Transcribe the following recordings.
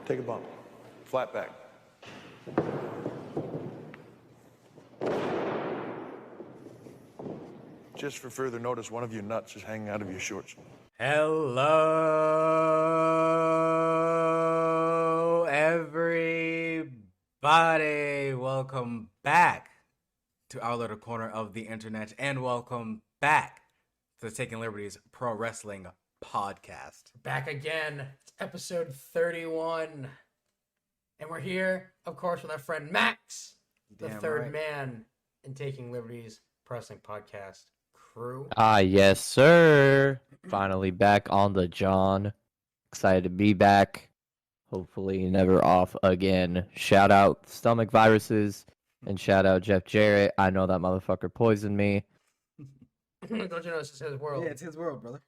Take a bump. Flat back. Just for further notice, one of your nuts is hanging out of your shorts. Hello, everybody. Welcome back to our little corner of the internet, and welcome back to the Taking Liberties Pro Wrestling Podcast. Back again. It's episode 31. And we're here, of course, with our friend Max, the third man in Taking Liberties Pro Wrestling Podcast crew. Yes, sir. Finally back on the John. Excited to be back. Hopefully never off again. Shout out stomach viruses and shout out Jeff Jarrett. I know that motherfucker poisoned me. Don't you know this is his world? Yeah, it's his world, brother.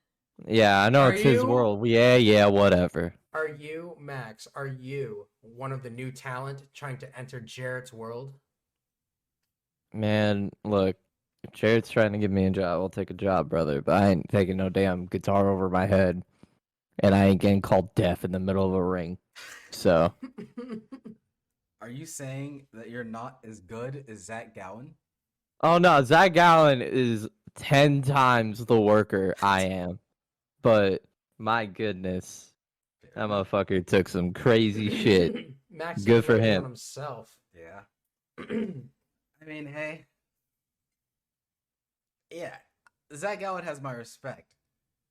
Yeah, I know Are it's his you- world. Yeah, whatever. Are you, Max, are you one of the new talent trying to enter Jarrett's world? Man, look, if Jarrett's trying to give me a job, I'll take a job, brother. But I ain't taking no damn guitar over my head. And I ain't getting called deaf in the middle of a ring. So, Are you saying that you're not as good as Zach Gowen? oh no, Zach Gallen is 10 times the worker I am. But, my goodness. That motherfucker took some crazy shit. Max Good is for working on him. himself. Yeah. I mean, hey. Yeah, Zach Gowen has my respect,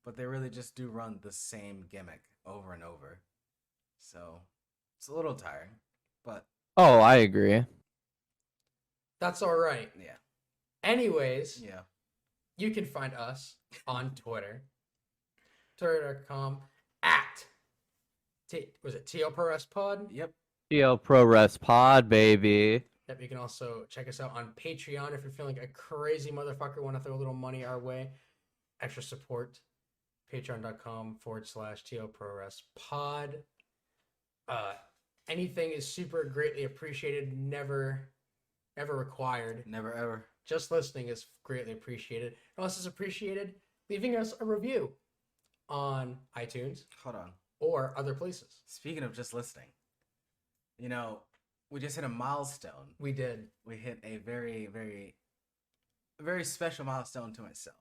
but they really just do run the same gimmick over and over. So, it's a little tiring, but Oh, I agree. That's all right. yeah. Anyways, Yeah. you can find us on Twitter. Twitter.com at was it TL Pro Wrest Pod? Yep. TL Pro Rest Pod, baby. Yep, you can also check us out on Patreon if you're feeling like a crazy motherfucker, want to throw a little money our way. Extra support. Patreon.com/TL Pro Wrest Pod. Anything is super greatly appreciated, never required. Never ever. Just listening is greatly appreciated. And less is appreciated, leaving us a review on iTunes Hold on. or other places. Speaking of just listening, you know, we just hit a milestone. We did. We hit a very, very, very special milestone to myself.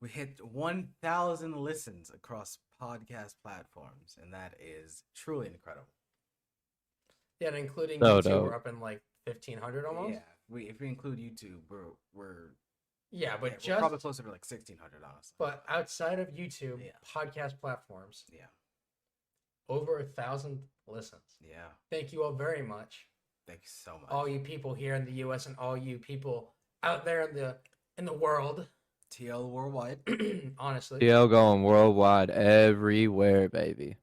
We hit 1,000 listens across podcast platforms, and that is truly incredible. Yeah, and including So YouTube, dope. we're up in like 1,500 almost. Yeah, if we include YouTube, we're Yeah, but we're probably just closer to like 1,600, honestly. but outside of YouTube, Yeah. podcast platforms, Yeah, over 1,000 listens. yeah. Thank you all very much, Thank you so much. all you people here in the U.S. and all you people out there in the world. TL Worldwide. Honestly, TL going worldwide everywhere, baby.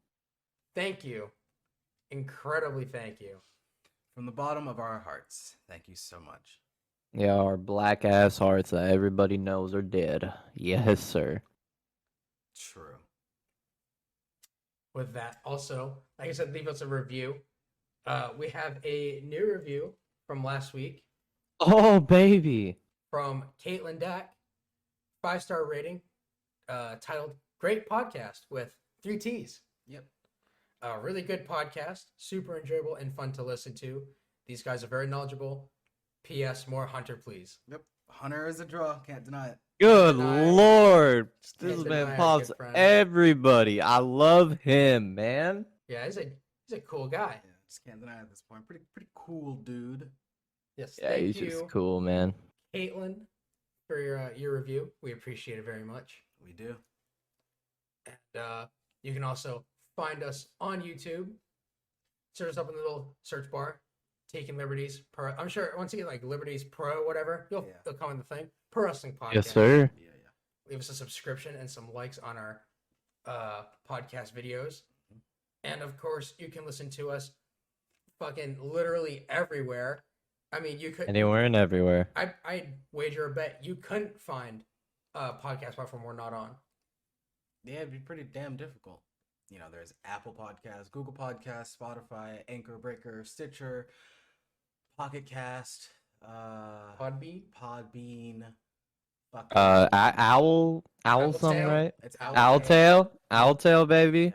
thank you, incredibly thank you. From the bottom of our hearts, thank you so much. Yeah, our black ass hearts that everybody knows are dead. Yes, sir. True. With that, also, like I said, leave us a review. We have a new review from last week Oh, baby. from Caitlin Dack, 5-star rating, titled "Great Podcast" with 3 T's. Yep. A really good podcast, super enjoyable and fun to listen to. These guys are very knowledgeable. P.S. More Hunter, please. Yep. Hunter is a draw. Can't deny it. Good deny it. lord. Just This can't man deny our pops good friend. everybody. I love him, man. Yeah, he's a cool guy. Yeah, just can't deny it at this point. Pretty cool dude. Yes, Yeah, thank he's you, just cool, man. Caitlin, for your review. We appreciate it very much. We do. And you can also find us on YouTube. Search us up in the little search bar. Taking Liberties Pro. I'm sure once you get like Liberties Pro, whatever, Yeah. you'll come in the thing. Pro Wrestling Podcast. Yes, sir. Yeah. Leave us a subscription and some likes on our podcast videos. And of course, you can listen to us fucking literally everywhere. I mean, you could. Anywhere and everywhere. I'd wager a bet you couldn't find a podcast platform we're not on. Yeah, it'd be pretty damn difficult. You know, there's Apple Podcasts, Google Podcasts, Spotify, Anchor Breaker, Stitcher, Pocket Cast, Podbean? Podbean, fucking Owl something, Tail? right? It's Owltail, baby.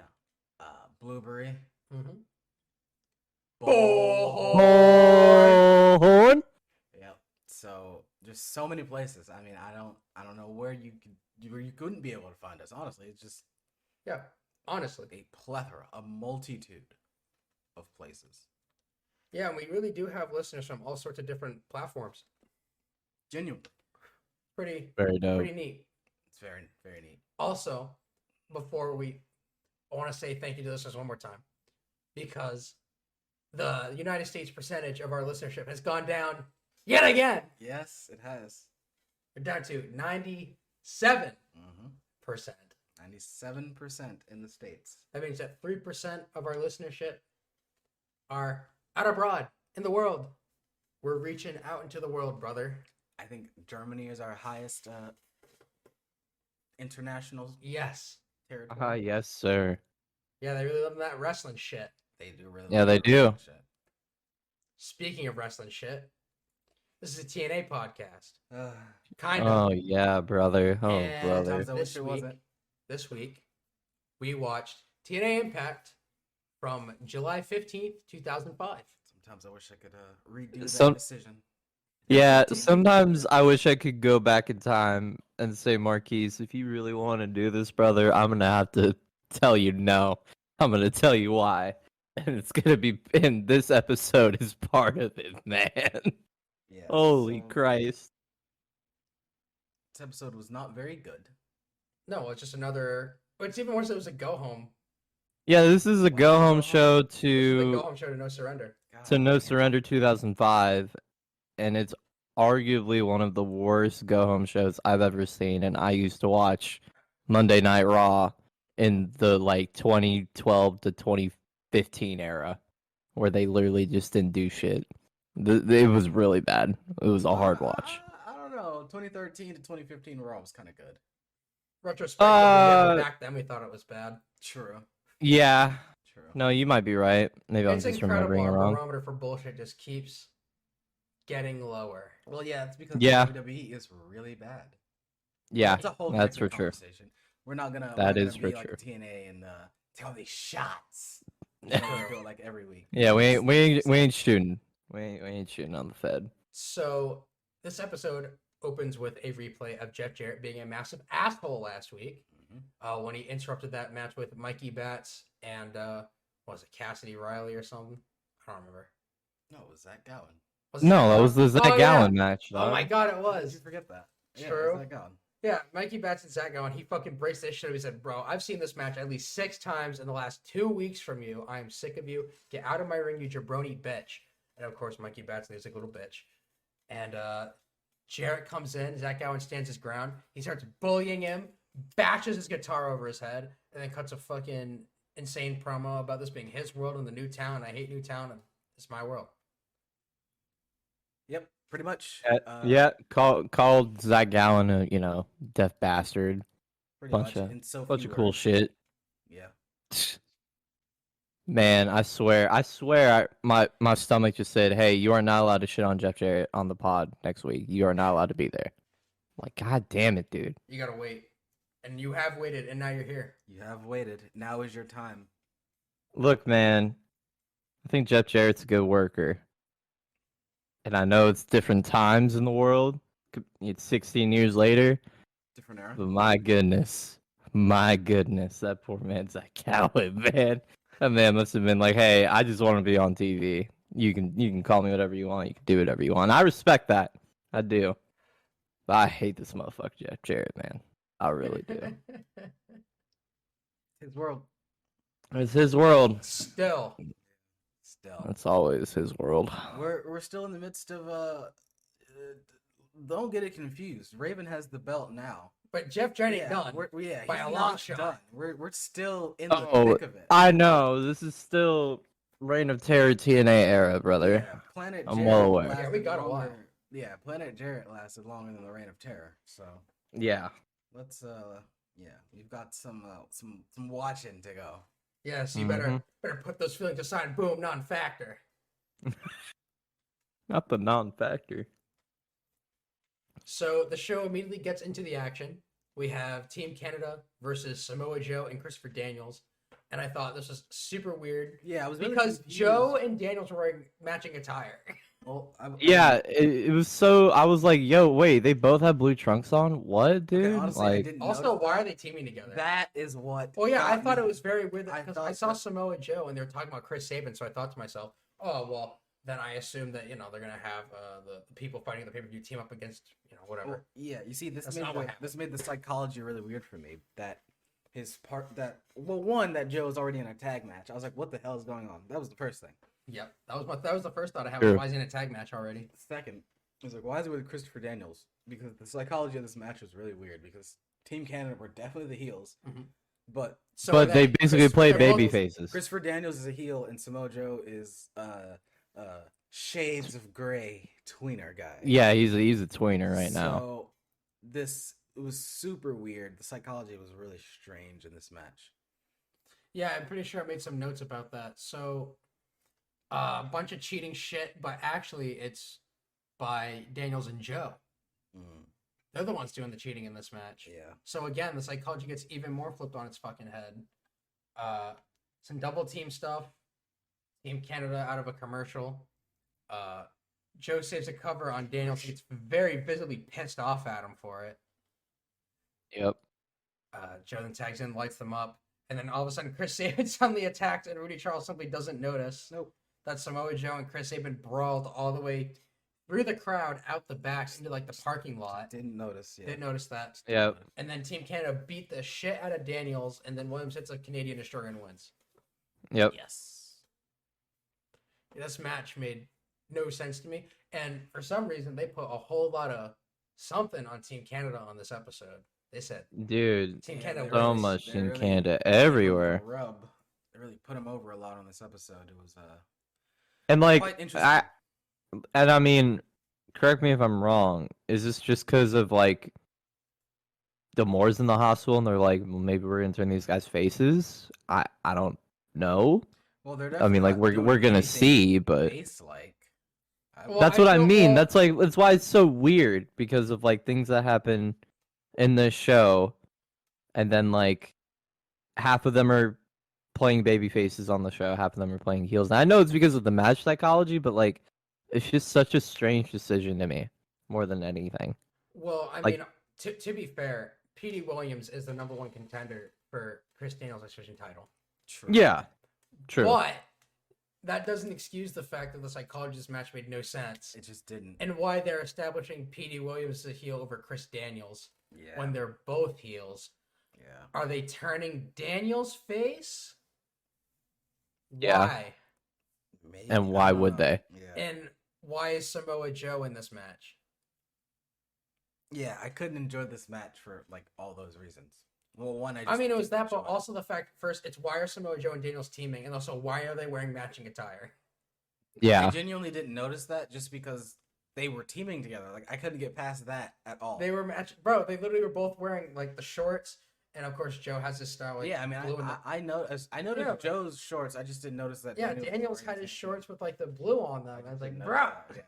Blueberry. Mm-hmm. Horn. Yep. So there's so many places. I mean, I don't know where you couldn't be able to find us. Honestly, it's just Yeah, honestly. a plethora, a multitude of places. Yeah, and we really do have listeners from all sorts of different platforms. Genuinely, Pretty Very dope. pretty neat. it's very very neat. Also, I want to say thank you to listeners one more time because the United States percentage of our listenership has gone down yet again. Yes, it has. We're down to 97%. 97% in the States. That means that 3% of our listenership are out abroad in the world. We're reaching out into the world, brother. I think Germany is our highest international Yes. territory. Yes, sir. Yeah, they really love that wrestling shit. They do really. Yeah, love they that do. wrestling shit. Speaking of wrestling shit, this is a TNA podcast. Kind of. Oh yeah, brother. Oh And brother. Sometimes I wish This it week- wasn't. This week, we watched TNA IMPACT from July 15th, 2005. Sometimes I wish I could redo that Some- decision. Yeah, sometimes I wish I could go back in time and say, Marquise, if you really want to do this, brother, I'm gonna have to tell you no. I'm gonna tell you why. And it's gonna be, and this episode is part of it, man. Yeah. Holy so Christ. This episode was not very good. No, it's just another. But it's even worse. It was a go home. Yeah, this is a Why go go home home? show This is the go to home show to No Surrender. to No damn. Surrender 2005, and it's arguably one of the worst go home shows I've ever seen. And I used to watch Monday Night Raw in the like 2012 to 2015 era, where they literally just didn't do shit. It was really bad. It was a hard watch. I don't know. 2013 to 2015 Raw was kind of good. Retrospectively, back then we thought it was bad. True. Yeah. True. No, you might be right. Maybe I'm It's just incredible. remembering it Our wrong. barometer for bullshit just keeps getting lower. Well, yeah, it's because Yeah. WWE is really bad. Yeah, It's a whole that's different for sure. conversation. We're not gonna. That we're is gonna for be like sure. TNA and take all these shots. We're gonna do it like every week. Yeah, we Just- ain't we ain't, just- we ain't shooting. We ain't shooting on the Fed. So this episode opens with a replay of Jeff Jarrett being a massive asshole last week Mhm. when he interrupted that match with Mikey Batts and what was it, Cassidy Riley or something? I don't remember. No, it was Zach Gowen. Was it No, Zach that was the Gowen? Zach Oh, yeah. Gallen match. Oh my dog. god, it How did was. you forget that? Yeah, it True. was Zach Gowen. Yeah, Mikey Batts and Zach Gowen, he fucking braced this shit up. He said, bro, I've seen this match at least 6 times in the last 2 weeks from you. I am sick of you. Get out of my ring, you jabroni bitch. And of course, Mikey Batts is like a little bitch. And Jarrett comes in. Zach Gowen stands his ground. He starts bullying him, bashes his guitar over his head, and then cuts a fucking insane promo about this being his world in the new town. I hate Newtown, and it's my world. Yep, pretty much. Yeah, called Zach Gallen a deaf bastard. pretty bunch much. of- in so Bunch few of cool words. shit. Yeah. Man, I swear, my stomach just said, "Hey, you are not allowed to shit on Jeff Jarrett on the pod next week. You are not allowed to be there." Like, god damn it, dude. You gotta wait. And you have waited, and now you're here. You have waited. Now is your time. Look, man, I think Jeff Jarrett's a good worker, and I know it's different times in the world. It's 16 years later, Different era. but my goodness, that poor man's Zach Gallen, man. That man must have been like, "Hey, I just want to be on TV. You can call me whatever you want. You can do whatever you want." I respect that. I do. But I hate this motherfucker, Jeff Jarrett, man. I really do. His world. It's his world. Still. Still. It's always his world. We're still in the midst of don't get it confused. Raven has the belt now. But Jeff Jarrett ain't done. Yeah, by he's a not long shot. done. We're still in the Oh, thick of it. I know. This is still Reign of Terror TNA era, brother. Yeah, Planet I'm Jarrett well aware. Yeah, we lasted got a while. longer- Yeah, Planet Jarrett lasted longer than the Reign of Terror. So Yeah. let's we've got some watching to go. Yes, you better put those feelings aside. Boom, non-factor. Not the non-factor. So the show immediately gets into the action. We have Team Canada versus Samoa Joe and Christopher Daniels. and I thought this was super weird Yeah, I was really because confused. Joe and Daniels were wearing matching attire. Well, Yeah, it was so. I was like, yo, wait, they both have blue trunks on? What, dude? Okay, honestly, I like, didn't Also, notice why that. are they teaming together? That is what. Well, yeah, I got thought me. it was very weird I because thought I saw that- Samoa Joe and they were talking about Chris Sabin, so I thought to myself, oh well, then I assume that they're gonna have the people fighting the pay-per-view team up against whatever. Well, yeah, you see, That's not what happened. this made the psychology really weird for me. That one that Joe was already in a tag match. I was like, what the hell is going on? That was the first thing. Yep, that was the first thought I had. Sure. Why is he in a tag match already? Second, I was like, why is it with Christopher Daniels? Because the psychology of this match was really weird. Because Team Canada were definitely the heels, Mhm. but but they basically play they're both- baby faces. Christopher Daniels is a heel and Samoa Joe is shades of gray tweener guy. Yeah, he's a tweener right now. So it was super weird. The psychology was really strange in this match. Yeah, I'm pretty sure I made some notes about that. So, a bunch of cheating shit, but actually it's by Daniels and Joe. Mm, They're the ones doing the cheating in this match. yeah. So again, the psychology gets even more flipped on its fucking head. Some double team stuff. Team Canada out of a commercial. Joe saves a cover on Daniels. He gets very visibly pissed off at him for it. Yep. Joe then tags in, lights them up, and then all of a sudden Chris Sabin suddenly attacked, and Rudy Charles simply doesn't notice. Nope. That Samoa Joe and Chris Sabin brawled all the way through the crowd, out the back, into like the parking lot. Didn't notice. Yeah. Didn't notice that. Yep. And then Team Canada beat the shit out of Daniels, and then Williams hits a Canadian Destroyer and wins. Yep. Yes. This match made no sense to me, and for some reason they put a whole lot of something on Team Canada on this episode. They said Dude, Team Yeah, Canada they so wins. much they in really- Canada They gave him everywhere. a rub. They really put him over a lot on this episode. It was And like, quite interesting. I mean, correct me if I'm wrong. Is this just because of like the Moors in the hospital, and they're like, well, maybe we're gonna turn these guys faces? I don't know. Well, they're I mean, like we're gonna see, but face like. Well, that's I what I feel- mean. well- That's why it's so weird because of like things that happen in this show, and then like half of them are playing baby faces on the show, half of them are playing heels. And I know it's because of the match psychology, but like it's just such a strange decision to me more than anything. Well, I Like- mean, to be fair, P.D. Williams is the #1 contender for Chris Daniels' X-Division title. True. Yeah, true. But that doesn't excuse the fact that the psychology of this match made no sense, It just didn't. and why they're establishing P.D. Williams as a heel over Chris Daniels Yeah. when they're both heels. Yeah. Are they turning Daniels face? Yeah. Why? Maybe, And I why don't would know. they? Yeah. And why is Samoa Joe in this match? Yeah, I couldn't enjoy this match for like all those reasons. Well, one, I mean, it was didn't that, but enjoy it. also the fact first, it's why are Samoa Joe and Daniels teaming, and also why are they wearing matching attire? Yeah, I genuinely didn't notice that just because they were teaming together. Like I couldn't get past that at all. They were bro. They literally were both wearing like the shorts, and of course Joe has his style. Like, yeah, I mean, blue and the- I noticed Yeah. Joe's shorts. I just didn't notice that. yeah, was Daniels wearing had the his same shorts with like the blue on them. I was like, didn't bro. notice that, yeah.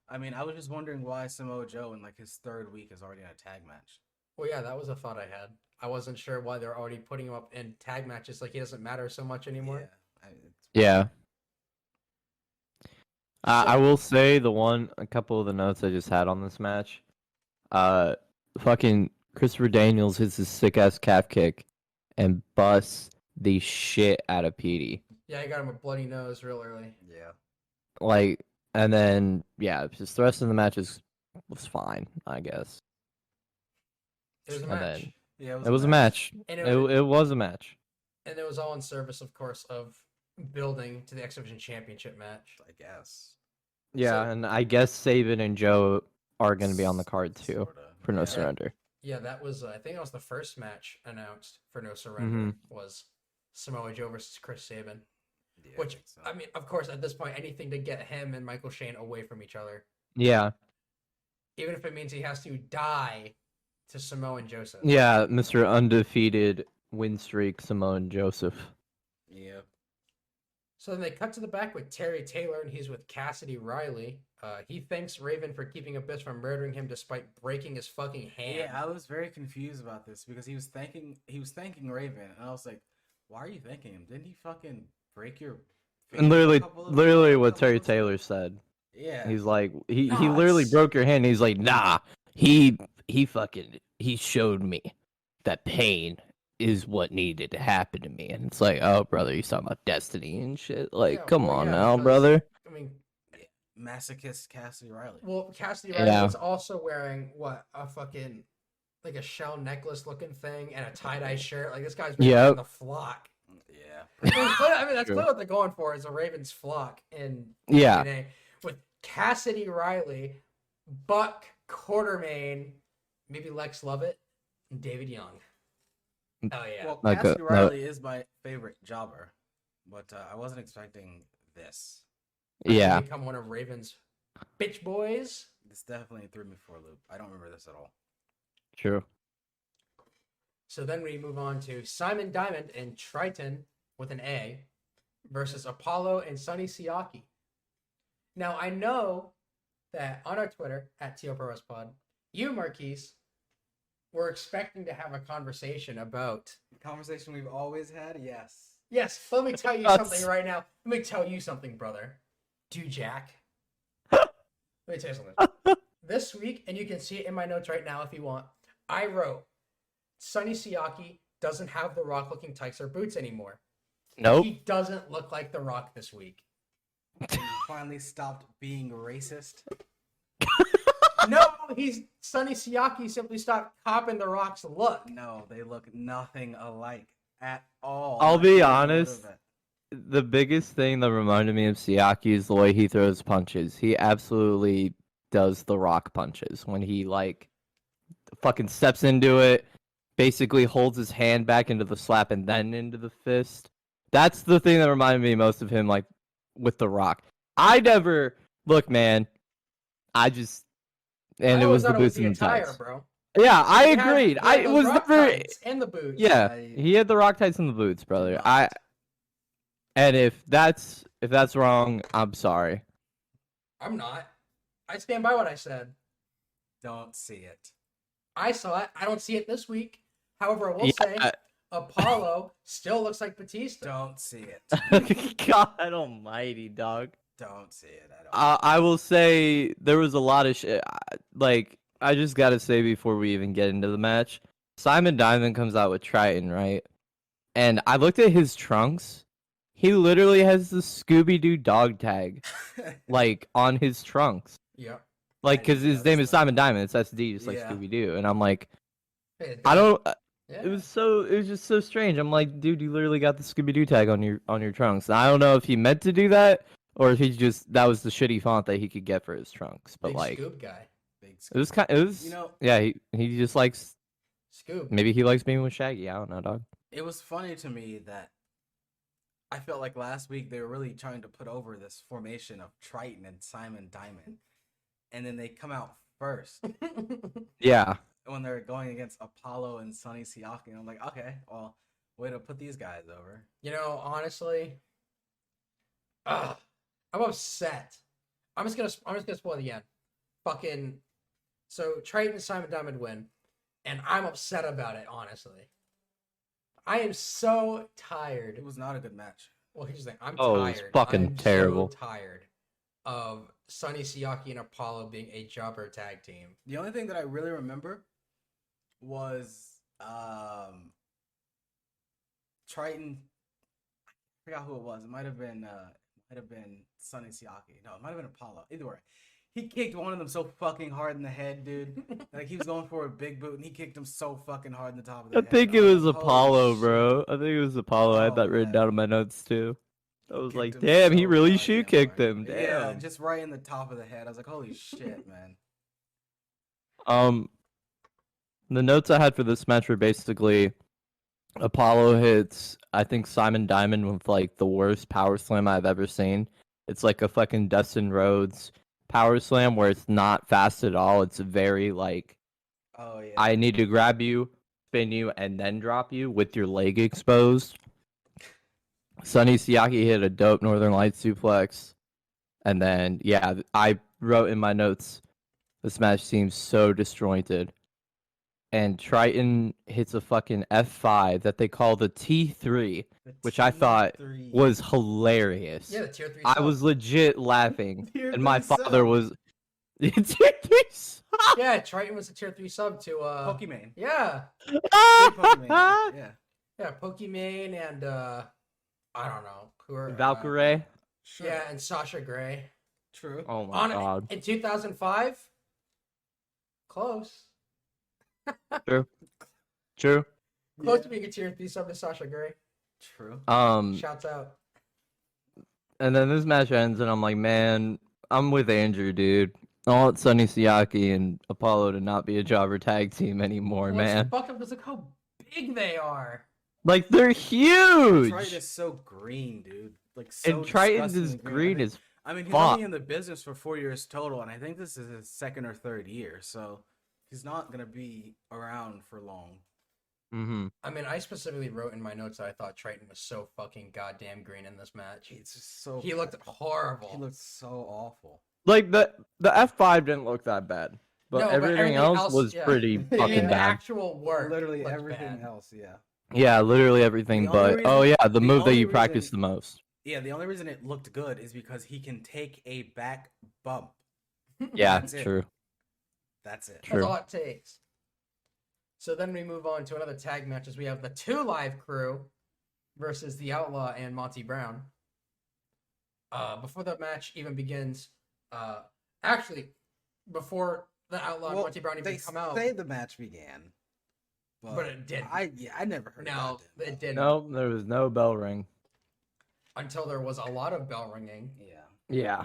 I mean, I was just wondering why Samoa Joe in like his third week is already in a tag match. Well, yeah, that was a thought I had. I wasn't sure why they're already putting him up in tag matches. Like he doesn't matter so much anymore. Yeah, yeah. I will say a couple of the notes I just had on this match. Fucking Christopher Daniels hits his sick ass calf kick and busts the shit out of Petey. Yeah, he got him a bloody nose real early. yeah. Like, and then yeah, just the rest of the match was fine, I guess. It was a And match, then Yeah, it was a match. and It was a match. and it was all in service, of course, of building to the X Division Championship match. I guess. Yeah, So- and I guess Sabin and Joe are gonna be on the card too Sorta. for No Yeah. Surrender. Yeah, that was I think that was the first match announced for No Surrender Mm-hmm. was Samoa Joe versus Chris Sabin. Yeah, Which think so. I mean, of course, at this point, anything to get him and Michael Shane away from each other, Yeah, even if it means he has to die to Samoa and Joseph. yeah, Mr. Undefeated win streak, Simone Joseph. yeah. So then they cut to the back with Terry Taylor, and he's with Cassidy Riley. He thanks Raven for keeping Abyss from murdering him despite breaking his fucking hand. Yeah, I was very confused about this because he was thanking Raven, and I was like, Why are you thanking him? Didn't he fucking break your And finger a couple of literally a what couple Terry months ago? Taylor said. Yeah. He's like, he Nah, literally it's- broke your hand. He's like, nah, he fucking, he showed me that pain is what needed to happen to me. And it's like, oh, brother, you talking about destiny and shit? Like, Yeah, come well, on yeah, now, because, brother. I mean, Masochist Cassidy Riley. well, Cassidy Riley Yeah. was also wearing what, a fucking like a shell necklace looking thing and a tie dye shirt. Like this guy's been Yep. wearing the flock. Yeah. I mean, that's True. clearly what they're going for is a Ravens flock in Yeah. TNA with Cassidy Riley, Buck Quartermain, maybe Lex Lovett, and David Young. Oh yeah. Well, Like, Cassidy no. Riley is my favorite jobber, but I wasn't expecting this. Yeah. Become one of Ravens' bitch boys. This definitely threw me for a loop. I don't remember this at all. True. So then we move on to Simon Diamond and Triton with an A versus Apollo and Sonny Siaki. Now I know that on our Twitter at TOPROSPod, you, Marquise, were expecting to have a conversation about. The conversation we've always had, yes. Yes, let me tell you That's- something right now. Let me tell you something, brother. Do Jack. Let me tell you something. This week, and you can see it in my notes right now if you want, I wrote Sonny Siaki doesn't have the Rock looking tights or boots anymore. Nope. He doesn't look like the Rock this week. You finally stopped being racist. No, Sonny Siaki simply stopped copping the Rock's look. No, they look nothing alike at all. I'll Not be even a honest. little bit. The biggest thing that reminded me of Siaki is the way he throws punches. He absolutely does the Rock punches when he like fucking steps into it, basically holds his hand back into the slap and then into the fist. That's the thing that reminded me most of him, like with the Rock. I never look, man. I just and I it always was the thought boots the and attire, tights. bro. Yeah, I He had- agreed. he had I those was Rock never. tights and the boots. Yeah, I- he had the Rock tights and the boots, brother. Not. And if that's wrong, I'm sorry. I'm not. I stand by what I said. Don't see it. I saw it. I don't see it this week. However, I will say Yeah. Apollo still looks like Batista. Don't see it. God almighty, dog. Don't see it at all. I will say there was a lot of shit. Like, I just gotta say before we even get into the match, Simon Diamond comes out with Triton, right? And I looked at his trunks. He literally has the Scooby-Doo dog tag, like, on his trunks. Yeah. Like, I because didn't his name is notice that. Simon Diamond. It's SD, just like Yeah. Scooby-Doo. And I'm like, Hey, I don't... Yeah. It was just so strange. I'm like, dude, you literally got the Scooby-Doo tag on your trunks. And I don't know if he meant to do that or if he just that was the shitty font that he could get for his trunks. But Big like, Scoop guy. Big it was it was You know- yeah. He just likes Scoop. maybe he likes being with Shaggy. I don't know, dog. It was funny to me that I felt like last week they were really trying to put over this formation of Triton and Simon Diamond. And then they come out first Yeah, when they're going against Apollo and Sonny Siaki. And I'm like, okay, well, way to put these guys over. You know, honestly, I'm upset. I'm just gonna spoil the end. Fucking, so Triton and Simon Diamond win, and I'm upset about it. Honestly, I am so tired. It was not a good match. Well, here's the thing. I'm Oh, it tired. was fucking I'm terrible. So tired of Sonny Siaki and Apollo being a jobber tag team. The only thing that I really remember was Triton. I forgot who it was. It might have been Sonny Siaki. No, it might have been Apollo. Either way, he kicked one of them so fucking hard in the head, dude. Like he was going for a big boot, and he kicked him so fucking hard in the top of the I head. think it I was like, holy Apollo, shit. bro. I think it was Apollo. I had Oh, that written man. down in my notes too. I was Kicked like, him damn, he so really goddamn shoe kicked hard. him. Yeah, Damn. just right in the top of the head. I was like, holy shit, man. The notes I had for this match were basically Apollo hits, I think, Simon Diamond with like the worst power slam I've ever seen. It's like a fucking Dustin Rhodes power slam where it's not fast at all. It's very like, Oh yeah. I need to grab you, spin you, and then drop you with your leg exposed. Sonny Siaki hit a dope Northern Lights suplex. And then, yeah, I wrote in my notes, this match seems so disjointed. and Triton hits a fucking F5 that they call the T3, The which I thought T3. was hilarious. Yeah, the tier 3 I sub. was legit laughing, Tier and my 3 father sub. was tier 3 sub. Yeah, Triton was a tier 3 sub to Pokimane. Yeah. Big Pokimane guy, yeah. Yeah, Pokimane and I don't know. Who are Valkyrie. Sure. Yeah, and Sasha Grey. True. Oh my god. In 2005? Close. True. True. Close to being a tier 3 sub to Sasha Grey. True. Shouts out. And then this match ends, and I'm like, man, I'm with Andrew, dude. I want Sonny Siaki and Apollo to not be a jobber tag team anymore, What's man. fucked up because look how big they are. Like, they're huge! Triton is so green, dude. Like, so And Triton is disgustingly green I as mean, he's fuck. only in the business for 4 years total, and I think this is his second or third year, so he's not gonna be around for long. Mm-hmm. I mean, I specifically wrote in my notes that I thought Triton was so fucking goddamn green in this match. It's just so. He looked horrible. He looked so awful. Like, the F5 didn't look that bad. But, No, but everything everything else else, was yeah. pretty The fucking bad. actual work. Literally looked everything bad. else, yeah. Yeah, literally everything, The only but reason- oh yeah, the the move that only you practice reason- the most. Yeah, the only reason it looked good is because he can take a back bump. Yeah, That's it. true. That's it. True. That's all it takes. So then we move on to another tag match as we have the 2 Live Crew versus the Outlaw and Monty Brown. Before the match even begins, actually, before the Outlaw and Monty Brown even come out, say the match began, but it didn't. I never heard. No, that, it didn't. No, there was no bell ring. Until there was a lot of bell ringing. Yeah.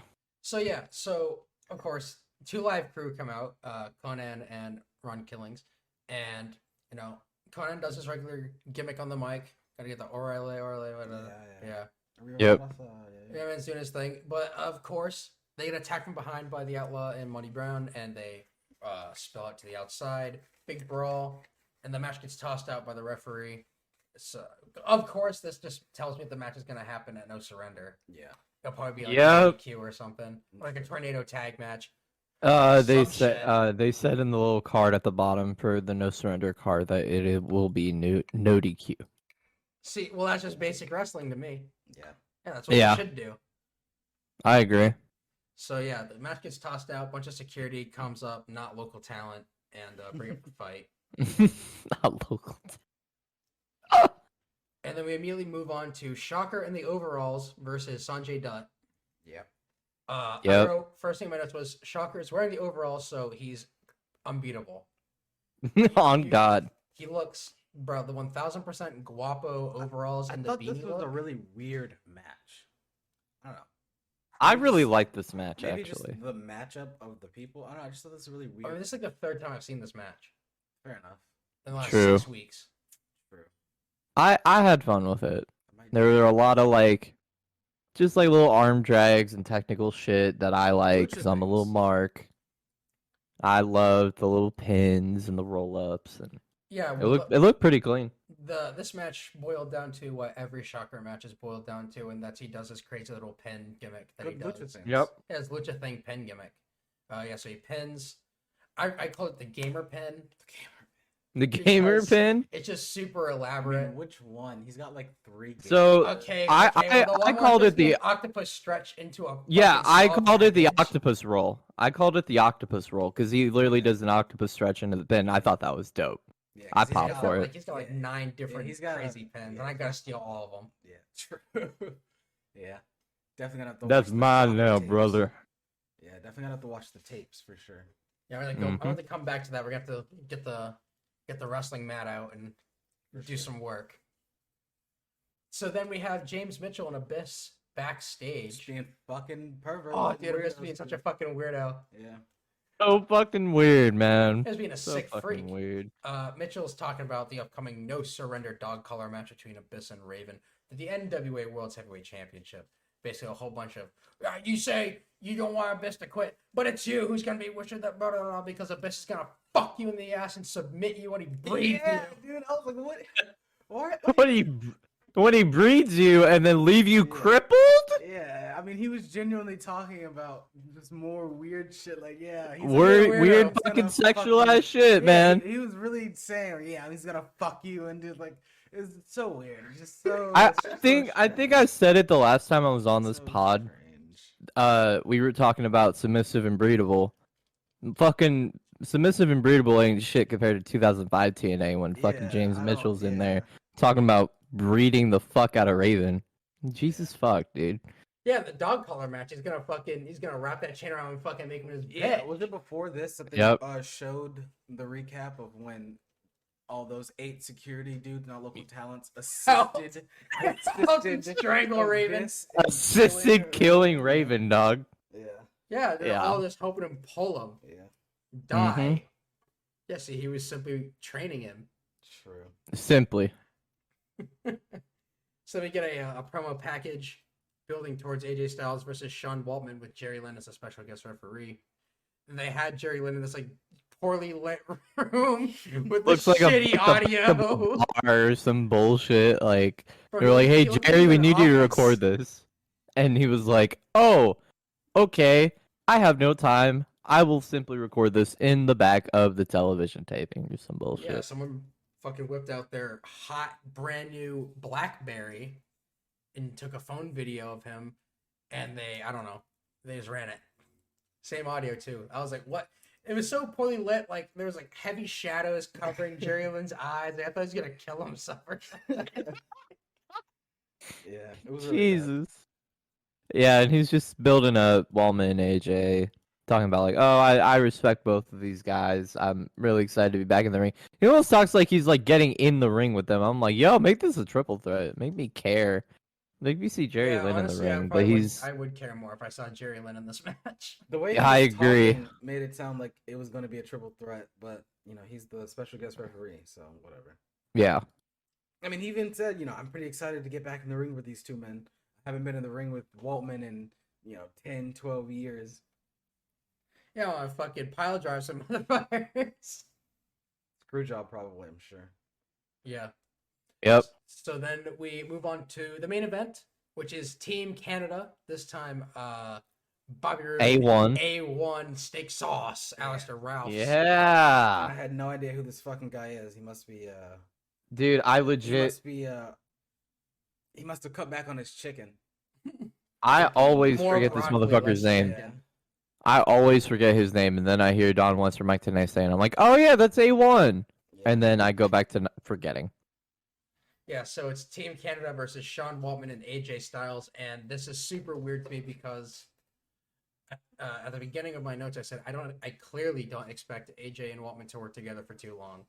Yeah. So of course, 2 Live Crew come out, Conan and Ron Killings, and Conan does his regular gimmick on the mic. Gotta get the Orale, whatever. Yeah. Yep. Yeah, man's doing his thing. But of course, they get attacked from behind by the Outlaw and Monty Brown, and they spill out to the outside. Big brawl, and the match gets tossed out by the referee. So, of course, this just tells me the match is going to happen at No Surrender. Yeah. It'll probably be like Yep. a DQ or something, like a tornado tag match. They Some said shit. they said in the little card at the bottom for the no surrender card that it will be no DQ. See, well, that's just basic wrestling to me. Yeah. Yeah, that's what Yeah. we should do. I agree. So yeah, the match gets tossed out. Bunch of security comes up, not local talent, and bring up the fight. Not local. And then we immediately move on to Shocker in the overalls versus Sanjay Dutt. Yep. Yep. I wrote, first thing in my notes was Shocker is wearing the overalls, so he's unbeatable. On God. He looks, bro, the 1000% guapo overalls I and the thought this beanie was a look. really weird match. I don't know. I really like this match Maybe actually. just the matchup of the people. I don't know. I just thought this was really weird. I mean, this is like the third time I've seen this match Fair enough. in the last True. 6 weeks. True. I had fun with it. I might- There were a lot of just like little arm drags and technical shit that I like because I'm a little things. mark. I loved the little pins and the roll ups, and Yeah, it well, looked pretty clean. this match boiled down to what every Shocker match is boiled down to, and that's he does his crazy little pin gimmick that he Good lucha does. things. Yep. Yeah, his lucha thing pin gimmick. Yeah, so he pins. I call it the gamer pin. The gamer Because- pin. It's just super I elaborate. mean, which one? He's got like 3. So Okay, I- okay, I- well, the I one where called just it the- an octopus stretch into a yeah, fucking I small called it the package. octopus roll. I called it the octopus roll because he literally does an octopus stretch into the pin. I thought that was dope. Yeah, I 'cause he's popped got, for it. Like, he's got like Yeah. 9 different he's got crazy pins, yeah, and I gotta he's steal all of them. Yeah, true. Yeah, definitely gonna have to. That's watch the mine now, tapes. brother. Yeah, definitely gonna have to watch the tapes for sure. Yeah, I'm gonna come back to that. We're gonna have to get the wrestling mat out and do some work. So then we have James Mitchell and Abyss Just backstage. being fucking pervert. Oh, like dude, Abyss weirdos, being such a dude. fucking weirdo. Yeah. So fucking weird, man. Abyss being a So sick freak. fucking weird. Mitchell's talking about the upcoming No Surrender dog collar match between Abyss and Raven for the NWA World's Heavyweight Championship. Basically, a whole bunch of you say you don't want Abyss to quit, but it's you who's gonna be wishing that blah, blah, blah, because Abyss is gonna fuck you in the ass and submit you when he breathes Yeah, you. dude. I was like, what? What? When he breeds you and then leave you Yeah. crippled? Yeah, I mean, he was genuinely talking about just more weird shit. Like, yeah, he's Weird he's fucking gonna fuck sexualized you. shit, Yeah, man. He was really saying, yeah, he's gonna fuck you and do like, it's so weird. It's just so. I it's so think strange. I said it the last time I was on this So pod. strange. We were talking about submissive and breedable. Fucking submissive and breedable ain't shit compared to 2005 TNA when fucking Yeah, James I don't. Mitchell's in Yeah. there talking about breeding the fuck out of Raven. Jesus fuck, dude. Yeah, the dog collar match. He's gonna wrap that chain around and fucking make him his Yeah, bitch. was it before this that they Yep. showed the recap of when all those 8 security dudes, not local talents, assisted strangle Raven. Abyss in Assisted killing Raven, dog. Yeah, Yeah, they're Yeah. all just hoping to pull him, yeah, die. Yeah, see, he was simply training him. true. Simply. So we get a promo package building towards AJ Styles versus Sean Waltman with Jerry Lynn as a special guest referee. And they had Jerry Lynn in this like poorly lit room with Looks the like shitty a audio. bar or some bullshit. Like Bro, they were like, he "Hey looked Jerry, like we an need you to office. record this," and he was like, "Oh, okay. I have no time. I will simply record this in the back of the television taping or some bullshit." Yeah, someone fucking whipped out their hot brand new BlackBerry and took a phone video of him, and I don't know, they just ran it. Same audio too. I was like, what? It was so poorly lit. Like there was like heavy shadows covering Jerry Lynn's eyes. I thought he was gonna kill himself or something. Yeah, it was really bad. Jesus. Yeah, and he's just building a Wallman and AJ, talking about like, "Oh, I respect both of these guys. I'm really excited to be back in the ring." He almost talks like he's like getting in the ring with them. I'm like, "Yo, make this a triple threat. Make me care. Make me see Jerry Lynn honestly, in the I ring." But probably he's I would care more if I saw Jerry Lynn in this match. The way Yeah, I he was agree. talking made it sound like it was going to be a triple threat, but you know he's the special guest referee, so whatever. yeah. I mean, he even said, you know, I'm pretty excited to get back in the ring with these two men. I haven't been in the ring with Waltman in 10, 12 years. Yeah, I fucking pile drive some motherfuckers. Screw job, probably. I'm sure. Yeah. Yep. So then we move on to the main event, which is Team Canada. This time, Bobby Roode, A1. A1 steak sauce, Alistair Ralphs. I Yeah. had no idea who this fucking guy is. He must be Dude, I he legit must be he must have cut back on his chicken. I always More forget this broccoli, motherfucker's less name. chicken. I always forget his name, and then I hear Don Wentz or Mike Tenay saying, I'm like, "Oh yeah, that's A1." Yeah. And then I go back to forgetting. Yeah, so it's Team Canada versus Sean Waltman and AJ Styles, and this is super weird to me because at the beginning of my notes I said I clearly don't expect AJ and Waltman to work together for too long.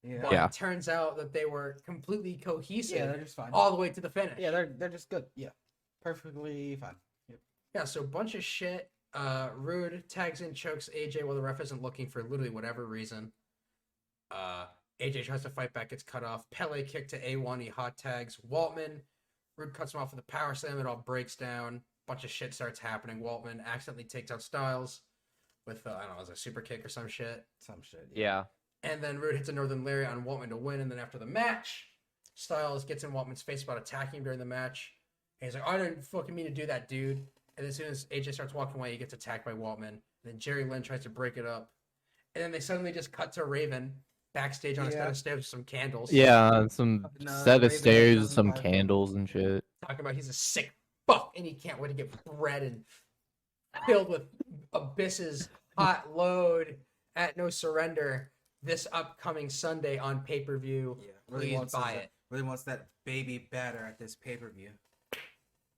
Yeah. But Yeah. it turns out that they were completely cohesive Yeah, they're just fine. all the way to the finish. Yeah, they're just good. Yeah. Perfectly fine. Yep. Yeah, so a bunch of shit. Rude tags in, chokes AJ while the ref isn't looking for literally whatever reason. AJ tries to fight back, gets cut off. Pele kick to A1, he hot tags Waltman. Rude cuts him off with a power slam, it all breaks down. Bunch of shit starts happening. Waltman accidentally takes out Styles with, I don't know, it was a super kick or some shit. Some shit. Yeah. And then Rude hits a Northern Lariat on Waltman to win. And then after the match, Styles gets in Waltman's face about attacking him during the match. And he's like, I didn't fucking mean to do that, dude. And as soon as AJ starts walking away, he gets attacked by Waltman. And then Jerry Lynn tries to break it up. And then they suddenly just cut to Raven backstage on a set of stairs with some candles. Yeah, some No, set of Raven stairs, doesn't some buy them. candles and shit. Talking about he's a sick fuck and he can't wait to get bread and filled with Abyss's hot load at No Surrender this upcoming Sunday on pay-per-view. Yeah. Please buy it. Really wants that baby batter at this pay-per-view.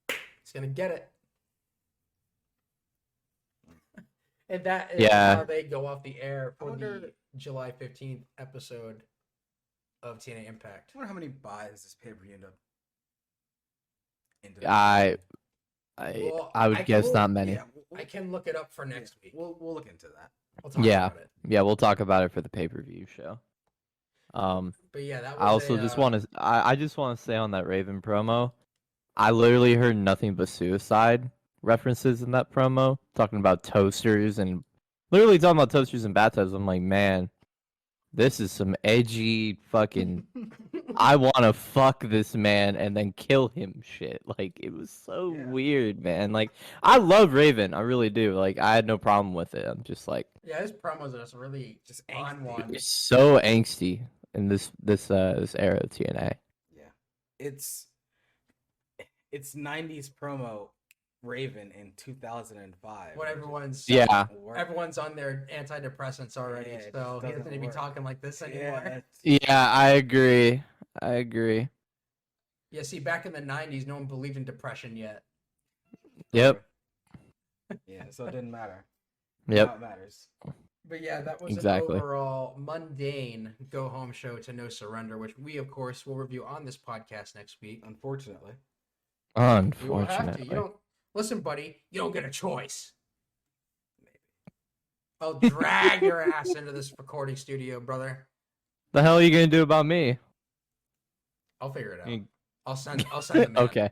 He's gonna get it. And that is Yeah. how they go off the air I for wonder- the July 15th episode of TNA Impact. I wonder how many buys this pay-per-view ended up. I Well, would I guess will- not many. Yeah, I can look it up for next week. We'll look into that. We'll talk Yeah. about it. Yeah, we'll talk about it for the pay-per-view show. But yeah, that was I also just want to I just want to say on that Raven promo, I literally heard nothing but suicide references in that promo, talking about toasters and literally talking about toasters and bathtubs. I'm like, man, this is some edgy fucking I want to fuck this man and then kill him shit. Like, it was so weird, man. Like, I love Raven. I really do. Like, I had no problem with it. I'm just like, Yeah, his promos are just really just on one. it's so angsty in this era of TNA. Yeah, it's 90s promo Raven in 2005. When everyone's everyone's on their antidepressants already, Yeah, it so just he doesn't doesn't need to be work. talking like this anymore. Yeah, I agree. I agree. Yeah, see, back in the 90s, no one believed in depression yet. Yep. Yeah, so it didn't matter. Yep. Now it matters. But yeah, that was Exactly. an overall mundane go-home show to No Surrender, which we, of course, will review on this podcast next week. Unfortunately. We will have to. Unfortunately. You don't listen, buddy. You don't get a choice. I'll drag your ass into this recording studio, brother. The hell are you gonna do about me? I'll figure it out. You- I'll send the man. Okay.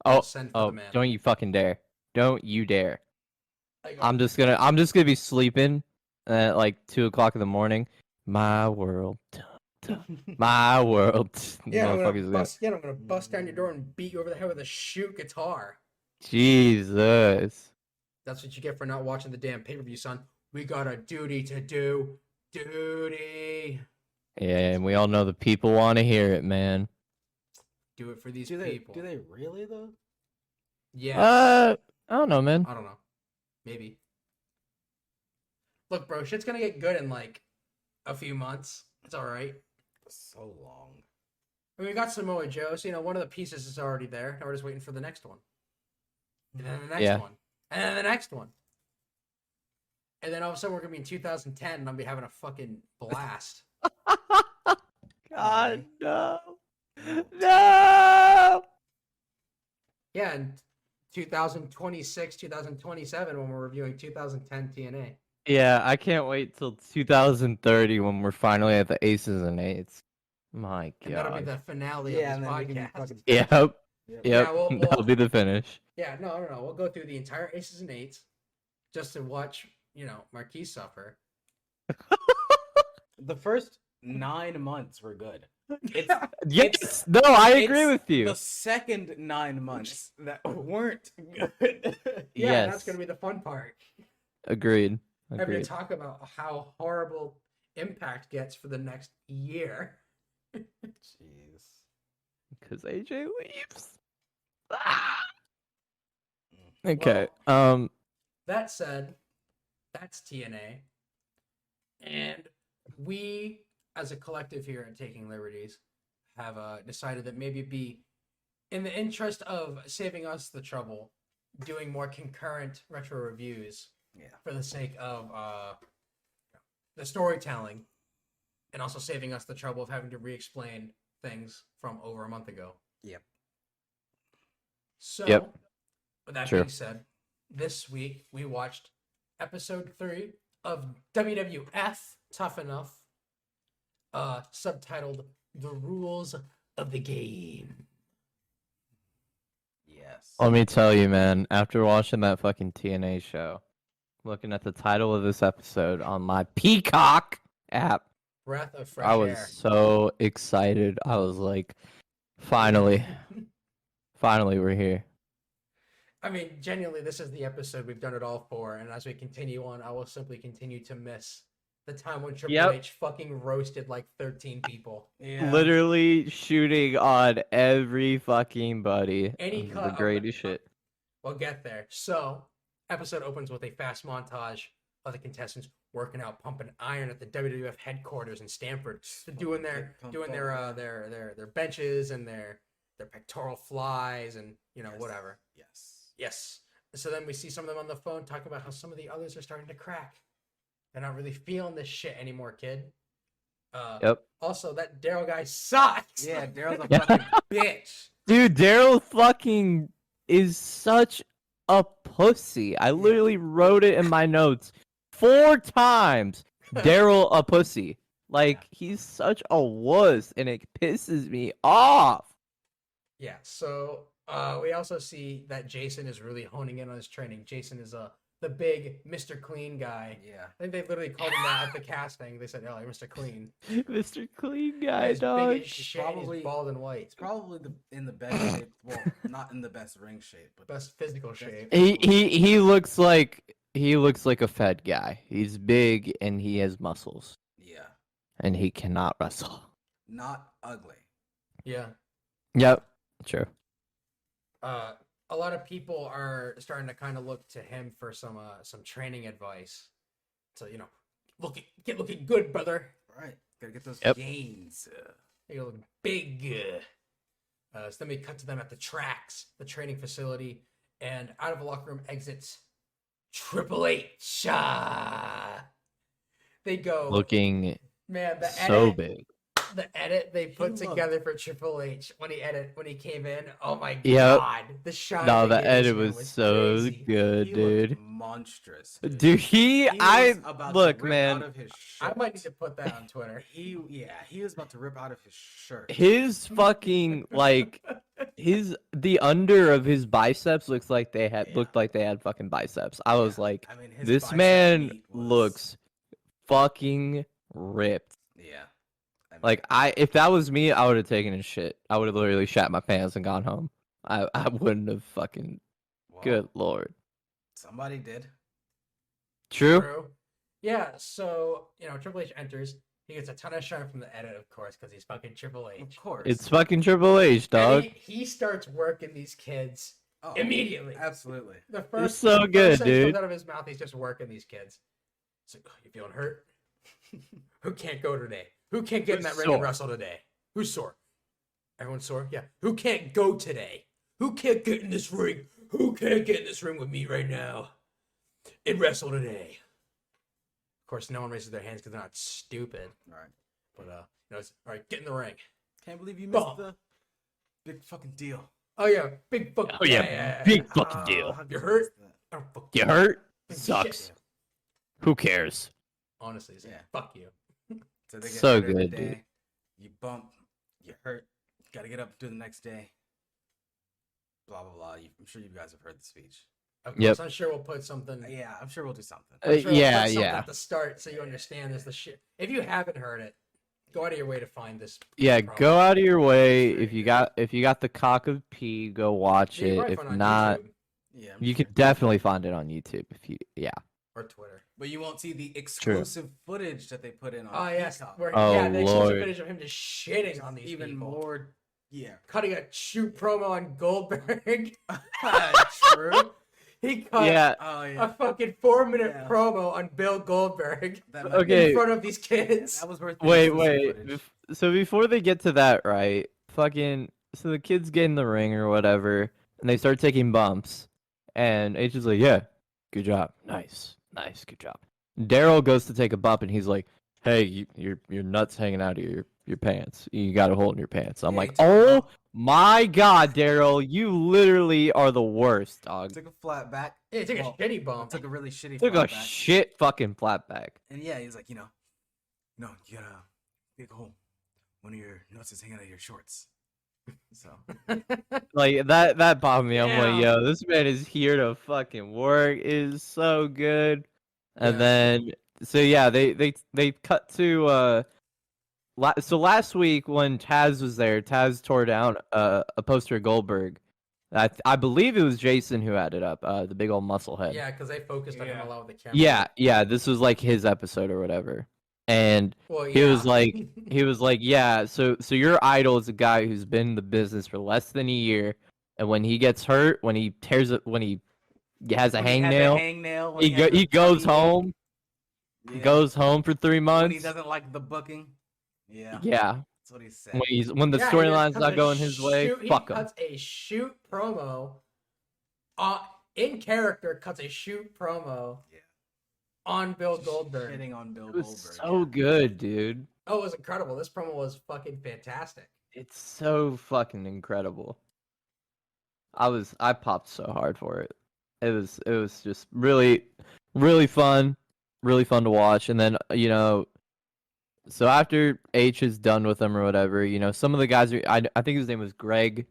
I'll Oh, send for the man. don't you fucking dare! Don't you dare! Like, I'm just gonna be sleeping at like 2:00 in the morning. My world, my world. yeah, I'm Motherfuckers gonna bust down your door and beat you over the head with a shoot guitar. Jesus. That's what you get for not watching the damn pay-per-view, son. We got a duty to do. Duty. Yeah, and we all know the people want to hear it, man. Do it for these Do they people. really though? Yeah. I don't know, man. I don't know. Maybe. Look, bro, shit's gonna get good in like a few months. It's all right. So long. I mean, we got Samoa Joe, so one of the pieces is already there. Now we're just waiting for the next one, and then the next one, and then the next one, and then all of a sudden we're gonna be in 2010, and I'll be having a fucking blast. God, no. No. Yeah, and 2026, 2027 when we're reviewing 2010 TNA. Yeah, I can't wait till 2030 when we're finally at the Aces and Eights. My And that'll be God. the finale Yeah, of and this then we can podcast. fucking Yep. Yep. Yep. Yeah, we'll- That'll be the finish. Yeah, no. We'll go through the entire Aces and Eights just to watch, Marquis suffer. The first 9 months were good. It's Yes. No, I agree it's with you. The second 9 months that weren't good. Yeah, Yes. that's gonna be the fun part. Agreed. Having to Agreed. talk about how horrible Impact gets for the next year. Jeez. Because AJ leaves. Ah! Okay. That said, that's TNA. And we, as a collective here at Taking Liberties, have decided that maybe it'd be in the interest of saving us the trouble, doing more concurrent retro reviews for the sake of the storytelling, and also saving us the trouble of having to re-explain things from over a month ago. Yep. So, Yep. with that Sure. being said, this week we watched episode 3 of WWF Tough Enough, subtitled The Rules of the Game. Yes. Let me tell you, man, after watching that fucking TNA show, looking at the title of this episode on my Peacock app, Breath of fresh I was air. so excited. I was like, finally, finally, we're here. I mean, genuinely, this is the episode we've done it all for, and as we continue on, I will simply continue to miss the time when Triple H fucking roasted like 13 people. Yeah. Literally shooting on every fucking buddy. Any This is cut the of greatest shit. We'll get there. So, episode opens with a fast montage of the contestants working out, pumping iron at the WWF headquarters in Stamford, doing their benches and their pectoral flies and whatever. Yes. So then we see some of them on the phone talking about how some of the others are starting to crack. They're not really feeling this shit anymore, kid. Yep. Also, that Daryl guy sucks. Yeah, Daryl's a fucking bitch. Dude, Daryl fucking is such a pussy. I literally wrote it in my notes 4 times. Daryl a pussy. Like, he's such a wuss, and it pisses me off. Yeah, so we also see that Jason is really honing in on his training. Jason is the the big Mr. Clean guy. Yeah. I think they literally called him that at the casting. They said, "Oh, like Mr. Clean." Mr. Clean Yeah, Guy, he's dog. big as shit. probably- He's bald and white. It's probably in the best shape. Well, not in the best ring shape, but Best physical shape. He looks like a fed guy. He's big and he has muscles yeah, and he cannot wrestle. not ugly. Yeah. Yep, true. A lot of people are starting to kind of look to him for some training advice. So get looking good, brother. Right. Gotta get those Yep. gains. You look big. So then we cut to them at the tracks, the training facility, and out of the locker room exits Triple H. They go Looking man. The so edit, big. the edit they put looked- together for Triple H when he came in. Oh my Yep. god, the shot. No, they the gave this edit man was so crazy. good, He dude. looked monstrous. Dude, He was about to look, rip man. Out of his I shirt. might need to put that on Twitter. He was about to rip out of his shirt. His fucking the under of his biceps looked like they had fucking biceps. I was like, I mean, his this bicep man meat was- looks fucking ripped. Yeah. I mean, Like if that was me, I would have taken a shit. I would have literally shat my pants and gone home. I wouldn't have fucking. well, Good lord. Somebody did. True. Yeah, so Triple H enters. He gets a ton of shine from the edit, of course, because he's fucking Triple H. Of course. It's fucking Triple H, dog. And he starts working these kids Oh, immediately. Absolutely. The first, so the good, first thing that dude. comes out of his mouth, he's just working these kids. It's like, you feeling hurt? Who can't go today? Who can't get in that Who's ring and sore? wrestle today? Who's sore? Everyone's sore? Yeah. Who can't go today? Who can't get in this ring? Who can't get in this ring with me right now and wrestle today? Of course, no one raises their hands because they're not stupid. All right. But it's all right. Get in the ring. Can't believe you missed Bump. the big fucking deal. Oh yeah, big fuck. Oh, yeah, big fucking deal. How You could hurt? miss that? Oh, fuck You hurt? Big Sucks. shit. Who cares? Honestly, it's like, Yeah. fuck you. So, they get So hurt every good, dude. day. You bump, you hurt, gotta get up and do the next day. Blah blah blah. I'm sure you guys have heard the speech. Of Yep. course, I'm sure we'll put something. Yeah, I'm sure we'll do something. I'm sure we'll Yeah, put something yeah. At the start, so you understand this. The shit. If you haven't heard it, go out of your way to find this. Yeah, promo. go out of your way. It's very If you good. got the cock of pee, go watch You can it. probably If find it on not, YouTube Yeah, I'm you sure. can definitely find it on YouTube. Yeah. or Twitter. But you won't see the exclusive footage that they put in on. Oh yes, Peacock. where, Oh, yeah, the exclusive Lord. footage of him just shitting on these Even people. more. Yeah. Cutting a shoot promo on Goldberg. True. He cut Yeah. Oh a yeah. fucking 4-minute Yeah. promo on Bill Goldberg That might- Okay. in front of these kids. That was worth. the Wait, exclusive wait. footage. So before they get to that, right? So the kids get in the ring or whatever, and they start taking bumps, and H is like, "Yeah, good job, nice, good job." Daryl goes to take a bump, and he's like, "Hey, your nuts hanging out of your pants. You got a hole in your pants." I'm Yeah, he like, took a "Oh bump. my god, Daryl, you literally are the worst, dog." Took a flat back. Yeah, he took Well, a shitty bump. Took a really shitty Took flat a back. shit fucking flat back. And yeah, he's like, you got a big hole. One of your nuts is hanging out of your shorts. So Like that bothered me. I'm like, Yeah. yo, this man is here to fucking work. It is so good. And Yeah. then so yeah, they cut to so last week when Taz was there, Taz tore down a poster of Goldberg. I believe it was Jason who had it up, the big old muscle head. Yeah, because they focused on him Yeah. a lot with the camera. Yeah, this was like his episode or whatever. And Well, he was yeah. like, yeah, so your idol is a guy who's been in the business for less than a year, and when he gets hurt, when he tears it, when he has a when he had the hangnail, hangnail, when he had the he goes funny- home, Yeah. goes home for 3 when he months. doesn't like the booking. Yeah, Yeah, that's what he said. when the Yeah, he storyline's cuts not a going his way, shoot- fuck He him. cuts a shoot promo. In character, cuts a shoot promo. Yeah. On Bill Just Goldberg. Shitting on Bill It was Goldberg. so yeah. good, dude. Oh, it was incredible. This promo was fucking fantastic. It's so fucking incredible. I popped so hard for it. It was just really fun, really fun to watch. And then so after H is done with them or whatever, some of the guys I think his name was Greg.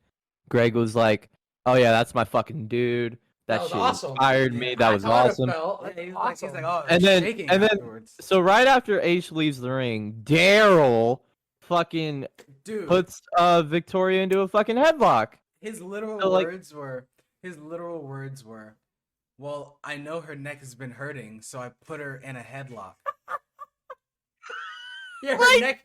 Greg was like, "Oh yeah, that's my fucking dude. That was shit awesome. inspired Yeah. me. That was That's how it awesome. felt. Yeah, That's he's awesome. like, oh, And then, shaking and then, afterwards. so right after Ace leaves the ring, Daryl fucking Dude, puts Victoria into a fucking headlock. his literal So, like- words were, well, I know her neck has been hurting, so I put her in a headlock. Yeah, her Like, neck's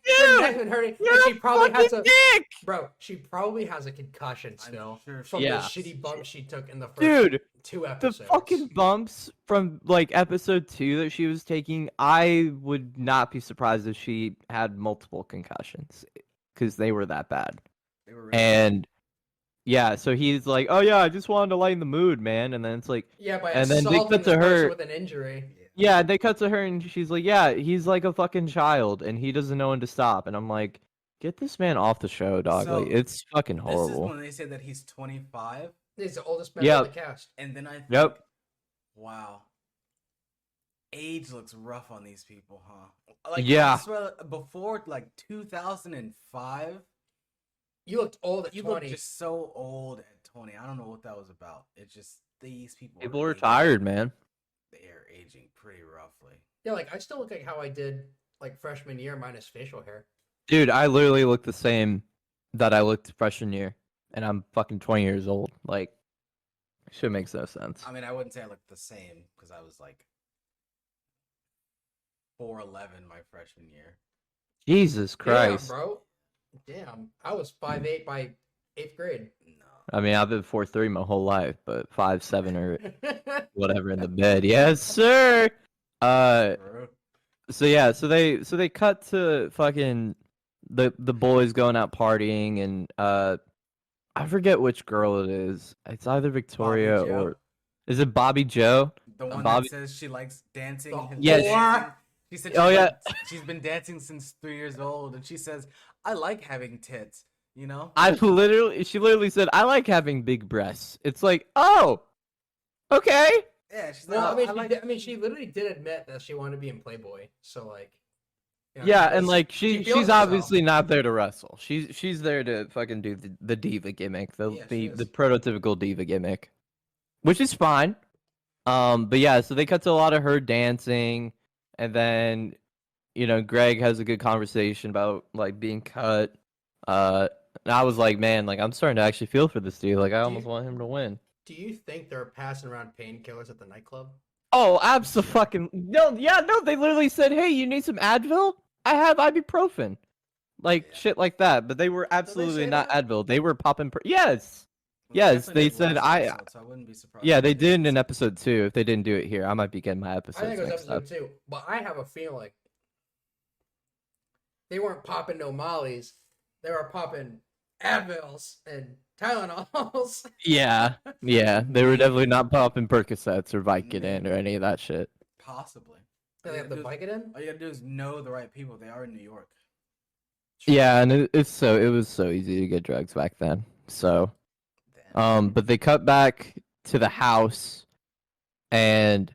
been hurting, You're and she a probably has fucking a dick, she probably has a concussion still sure from she Yeah. the shitty bump she took in the first dude. 2 The episodes. fucking bumps from like episode 2 that she was taking, I would not be surprised if she had multiple concussions because they were that bad. They were really And yeah, so he's like, "Oh yeah, I just wanted to lighten the mood, man." And then it's like, Yeah, by and then they assaulting cut to this person her. with an injury. Yeah, they cut to her and she's like, "Yeah, he's like a fucking child and he doesn't know when to stop." And I'm like, "Get this man off the show, dog. So, like it's fucking This horrible." is when they say that he's 25, He's the oldest member Yep. of the cast. and then I think, Yep. wow, age looks rough on these people, huh? Like, Yeah. I swear, before like 2005, You looked old at you look 20. just so old at 20. I don't know what that was about. It's just these people. People are aging- tired, man. They are aging pretty roughly. Yeah, like I still look like how I did like freshman year minus facial hair. Dude, I literally look the same that I looked freshman year, and I'm fucking 20 years old. Like, shit makes no sense. I mean, I wouldn't say I looked the same because I was like 4'11" my freshman year. Jesus Christ. Damn, bro. Damn. I was 5'8" by 8th grade. No. I mean, I've been 4'3" my whole life, but 5'7" or whatever in the bed. Yes, sir. Bro. So yeah, so they cut to fucking the boys going out partying, and I forget which girl it is. It's either Victoria Bobby Joe. or is it Bobby Joe? The one Bobby- that says she likes dancing. The and Yes. dancing. She said Oh, yeah. she's been dancing since 3 years old, and she says, I like having tits, you know? She literally said, "I like having big breasts." It's like, oh, okay. Yeah, she's like, Well, "Oh, I mean, she literally did admit that she wanted to be in Playboy. So like, you know, Yeah, it's- and like she feels she's herself. obviously not there to wrestle. She's there to fucking do the diva gimmick, Yeah, she the is. prototypical diva gimmick, which is fine. But yeah, so they cut to a lot of her dancing, and then Greg has a good conversation about like being cut. And I was like, man, like I'm starting to actually feel for this dude. Like I almost want him to win. Do you think they're passing around painkillers at the nightclub? Oh, absolutely. No, yeah, no. They literally said, "Hey, you need some Advil? I have ibuprofen." Like Yeah. shit like that. But they were absolutely say not that? Advil. They were popping. Yes. Well, Yes, definitely they did said last I. episode, so I wouldn't be surprised. Yeah, if they did did this in episode 2. If they didn't do it here, I might be getting my I episodes think it was mixed up. episode 2, but I have a feeling they weren't popping no mollies. They were popping Advils and Tylenols. Yeah, yeah, they were definitely not popping Percocets or Vicodin or any of that shit. Possibly. Do they have the Vicodin? All you gotta do is know the right people. They are in New York. Yeah, and it was so easy to get drugs back then. So. Then. But they cut back to the house, and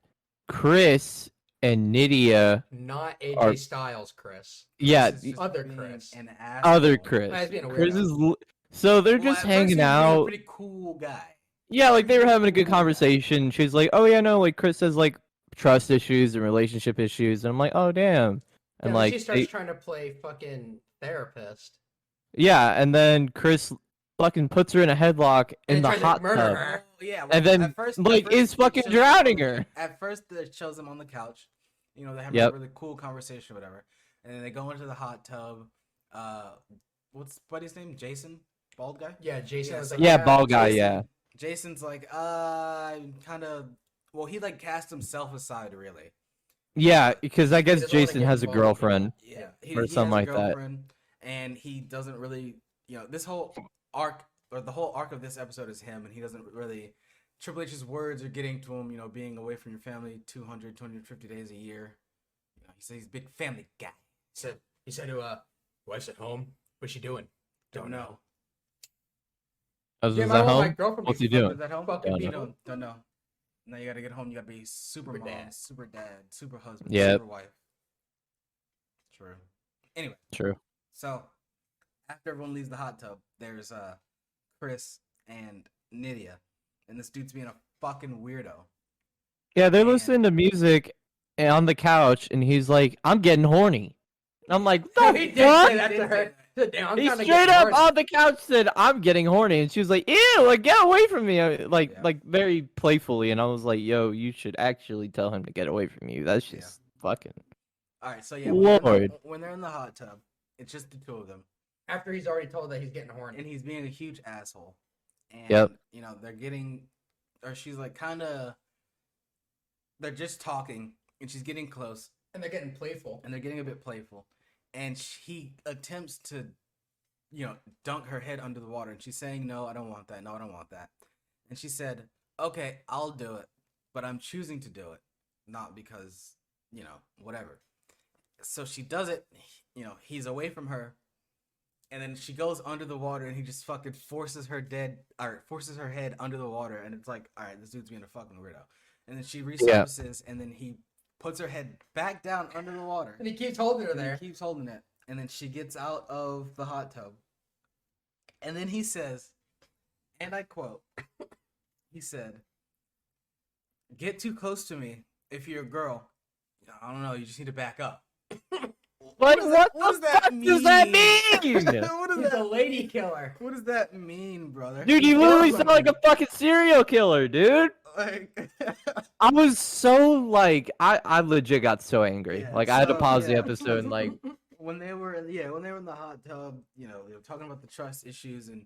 Chris and Nydia, Not AJ Are- Styles, Chris. yeah, Chris is just other being Chris. An other asshole. Chris. He's being a Chris weirdo. so they're Well, just at first he was hanging being a out. pretty cool guy. Yeah, like they were having a good Cool guy. conversation. She's like, "Oh yeah, no, like Chris has like trust issues and relationship issues," and I'm like, "Oh damn," and Yeah, like she starts they- trying to play fucking therapist. yeah, and then Chris fucking puts her in a headlock in And the tries to hot murder tub. her. Oh, yeah. And then, at first, like, is it fucking shows him drowning on- her. At first, it shows them on the couch. You know, they're having Yep. a really cool conversation, or whatever. And then they go into the hot tub. What's Buddy's name? Jason, bald guy. Yeah, Jason Yeah, was so- like, Yeah, bald guy. Jason- Yeah, Jason's like, kind of. Well, he like cast himself aside, really. yeah, because I He guess doesn't wanna Jason get has a involved with girlfriend. Yeah, Or something like that. and he doesn't really, this whole arc or the whole arc of this episode is him, and he doesn't really. Triple H's words are getting to him, being away from your family 250 days a year. He says he's a big family guy. he said to wife's at home. What's she doing? Don't know. Was Yeah, at but I want my home? girlfriend What's to he be doing? Is that home? Fucking Don't You people. don't know. Now you gotta get home. You gotta be super Super mom, dad. super dad, super husband, Yep. super wife. True. Anyway, True. so after everyone leaves the hot tub, there's Chris and Nydia, and this dude's being a fucking weirdo. Yeah, they're Man. listening to music on the couch, and he's like, "I'm getting horny." And I'm like, No, "The he did fuck?" say that to her. He said, "Damn, I'm He kinda straight getting up horny." on the couch said, "I'm getting horny," and she was like, "Ew, like get away from me!" Like very playfully, and I was like, "Yo, you should actually tell him to get away from you. That's Yeah. just fucking All right, so yeah, Lord." when they're in the hot tub, it's just the two of them, After he's already told that he's getting horny. and he's being a huge asshole. And Yep. you know they're getting, or she's like kind of, they're just talking, and she's getting close, And they're getting playful. and they're getting a bit playful, and he attempts to, you know, dunk her head under the water, and she's saying, "No, I don't want that. No, I don't want that." And she said, "Okay, I'll do it, but I'm choosing to do it, not because, you know, whatever." So she does it. You know, he's away from her, and then she goes under the water, and he just fucking forces her head under the water, and it's like, all right, this dude's being a fucking weirdo. And then she resurfaces, and then he puts her head back down under the water. And he keeps holding her And there. he keeps holding it. And then she gets out of the hot tub. And then he says, and I quote, he said, "Get too close to me if you're a girl. I don't know, you just need to back up." What does the does fuck does that mean? What does He's that a lady killer. What does that mean, brother? Dude, you literally sound like a fucking serial killer, dude. Like, I was so like, I legit got so angry. Yeah, Like I had to so, pause the yeah. episode and like, when they were in the hot tub, you know, they were talking about the trust issues, and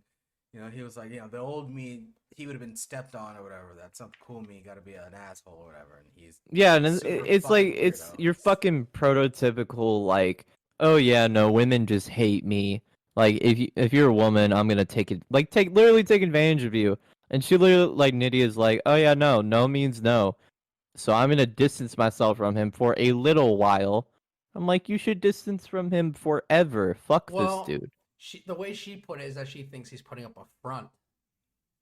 you know, he was like, you know, the old me, he would have been stepped on or whatever. That's not the cool me. Got to be an asshole or whatever. And he's yeah, and super it's like fucking it's weirdo. your fucking prototypical like, oh yeah, no, women just hate me. Like if you're a woman, I'm gonna literally take advantage of you. And she literally like Nydia's like, oh yeah, no means no. So I'm gonna distance myself from him for a little while. I'm like, you should distance from him forever. Fuck Well, this dude. the way she put it is that she thinks he's putting up a front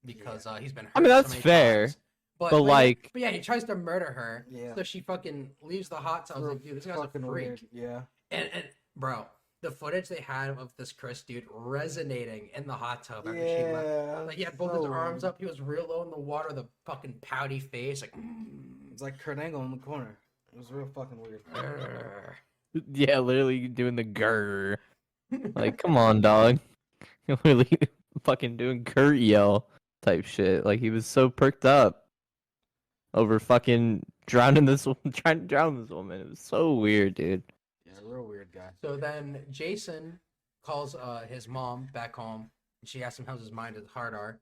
because he's been hurt I mean, so that's many fair, times. but like, yeah, he tries to murder her. Yeah. So she fucking leaves the hot tub. I was like, dude, this guy's a fucking freak. weird. Yeah. And bro, the footage they had of this Chris dude resonating in the hot tub after she left. Like he had both his arms up, he was real low in the water, the fucking pouty face, like It's like Kurt Angle in the corner. It was real fucking weird. yeah, literally doing the grrr. Like, come on, dog. Literally fucking doing Kurt yell type shit. Like he was so perked up over fucking trying to drown this woman. It was so weird, dude. Yeah, real weird guy. So then Jason calls his mom back home, and she asks him how's his mind and heart are,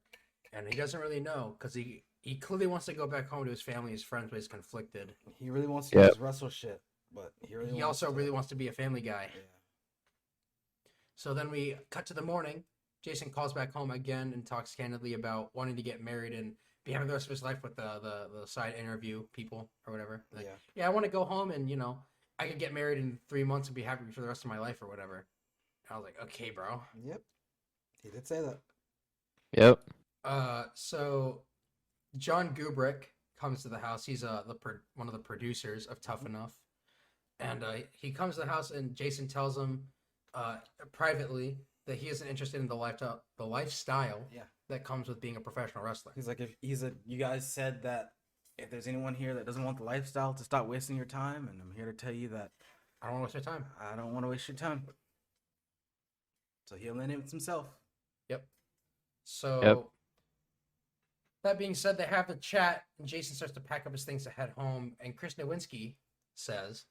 and he doesn't really know because he clearly wants to go back home to his family, his friends, but he's conflicted. He really wants to do his wrestle shit, but he Also really wants to be a family guy. Yeah. So then we cut to the morning. Jason calls back home again and talks candidly about wanting to get married and be having the rest of his life with the side interview people or whatever. Like, yeah, I want to go home and, you know, I could get married in 3 months and be happy for the rest of my life or whatever. I was like, okay, bro. Yep. He did say that. Yep. So John Gubrick comes to the house. He's one of the producers of Tough Enough. And he comes to the house and Jason tells him privately that he isn't interested in the lifestyle that comes with being a professional wrestler. He's like, you guys said that if there's anyone here that doesn't want the lifestyle, to stop wasting your time, and I'm here to tell you that I don't want to waste your time. I don't want to waste your time. So he eliminates himself. Yep. So that being said, they have the chat, and Jason starts to pack up his things to head home, and Chris Nowinski says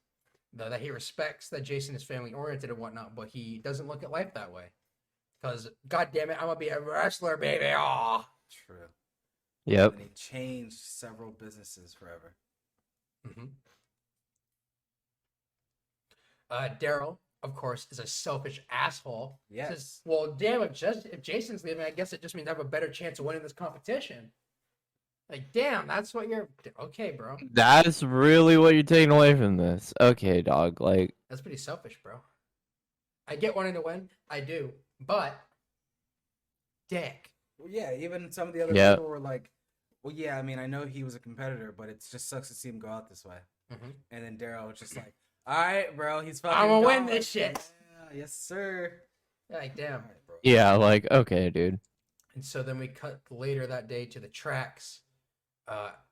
that he respects that Jason is family oriented and whatnot, but he doesn't look at life that way. Because, god damn it, I'm gonna be a wrestler, baby. Oh. True. Yep. And he changed several businesses forever. Mm-hmm. Daryl, of course, is a selfish asshole. Yes. Says, well, damn, if Jason's leaving, I guess it just means I have a better chance of winning this competition. Like, damn, that's what you're... Okay, bro. That's really what you're taking away from this. Okay, dog. Like, That's pretty selfish, bro. I get wanting to win. I do. But... Dick. Well, yeah, even some of the other Yeah. people were like, well, yeah, I mean, I know he was a competitor, but it just sucks to see him go out this way. Mm-hmm. And then Daryl was just like, all right, bro, he's fucking I'm gonna win gone." this shit. Yeah, yes, sir. Like, damn. All right, bro. yeah, like, okay, dude. And so then we cut later that day to the tracks.